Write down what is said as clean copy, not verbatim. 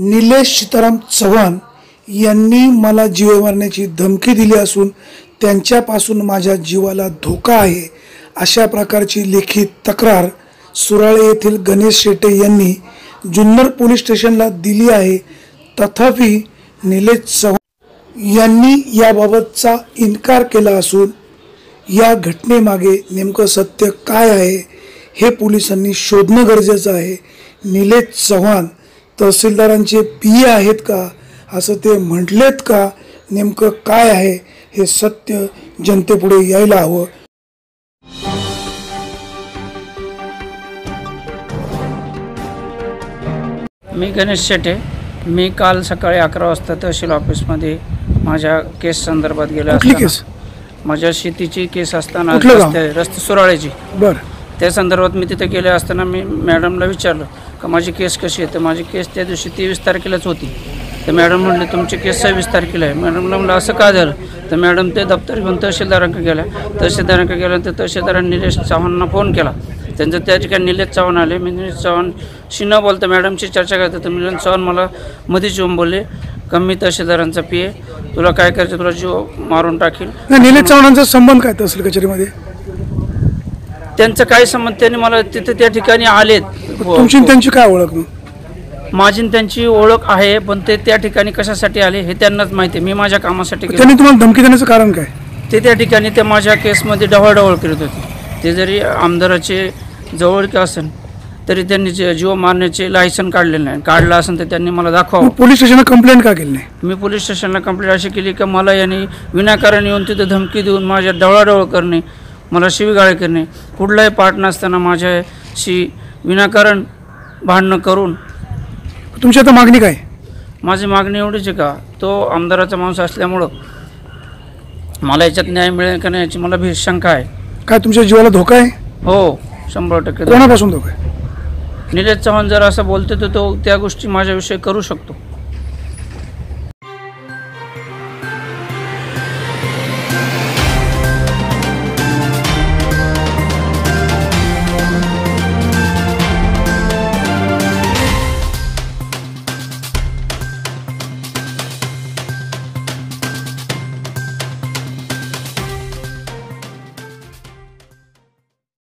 निलेश सीताराम चव्हाण यांनी मला जीवे मारण्याची धमकी दिली असून त्यांच्यापासून माझ्या जीवाला धोका आहे अशा प्रकारची लेखी तक्रार सुराळे येथील गणेश शेटे यांनी जुन्नर पोलीस स्टेशनला दिली आहे। तथापि निलेश चव्हाण यांनी याबाबतचा इन्कार केला असून या घटनेमागे नेमकं सत्य काय आहे हे पोलिसांनी शोधणं गरजेचं आहे। निलेश चव्हाण तहसीलदारांचे पीए आहेत का असं ते म्हटलेत का, नेमकं काय आहे हे सत्य जनतेपुढे यायला हवं। मी गणेश शेटे, मी काल सकाळी 11 वाजता तहसील ऑफिसमध्ये माझ्या केस संदर्भात गेलो असताना माझ्या शेतीची केस असताना रस्ते सुराळ्याची त्या संदर्भात मी तिथे गेले असताना मी मॅडमला विचारलं का माझी केस कशी आहे। तर माझी केस त्या दिवशी 23 तारखेलाच होती। तर मॅडम म्हणले तुमची केस 26 तारखेला आहे। मॅडमला म्हणलं असं का झालं। तर मॅडम ते दप्तर घेऊन तहसीलदारांकडे गेल्यानंतर तहसीलदारांनी निलेश चव्हाणांना फोन केला। त्यांचं त्या ठिकाणी निलेश चव्हाण आले। मी निलेश चव्हाणशी न बोलता मॅडमची चर्चा करते तर निलेश चव्हाण मला मध्येच येऊन बोलले का मी तहसीलदारांचा पीए, तुला काय करायचं तुला जीव मारून टाकील। निलेश चव्हाणांचा संबंध काय तहसील कचेरीमध्ये? त्यांचं काय संबंध, त्यांनी मला तिथे त्या ठिकाणी आलेत। तुमची त्यांची काय ओळख? माझी त्यांची ओळख आहे, पण ते त्या ठिकाणी कशासाठी आले हे त्यांनाच माहिती आहे। मी माझ्या कामासाठी त्यांनी तुम्हाला धमकी देण्याचं कारण काय? ते त्या ठिकाणी ते माझ्या केसमध्ये ढवळढवळ करत होते। ते जरी आमदाराचे जवळचे असेल तरी त्यांनी जीव मारण्याचे लायसन काढलेलं नाही। काढलं असेल तर त्यांनी मला दाखवावं। पोलीस स्टेशनला कंप्लेंट का केली नाही? मी पोलीस स्टेशनला कंप्लेंट अशी केली की मला यांनी विनाकारण येऊन तिथे धमकी देऊन माझ्या ढवळाढवळ करणे, मला शिवीगाळ करणे, कुठलाही पाठ नसताना माझ्याशी विनाकारण भांडणं करून। तुमची आता मागणी काय? माझी मागणी एवढीच आहे का तो आमदाराचा माणूस असल्यामुळं मला याच्यात न्याय मिळेल का नाही याची मला भी शंका आहे। काय तुमच्या जीवाला धोका आहे? हो, 100%। कोणापासून धोका आहे? निलेश चव्हाण जर असं बोलते तर तो त्या गोष्टी माझ्याविषयी करू शकतो।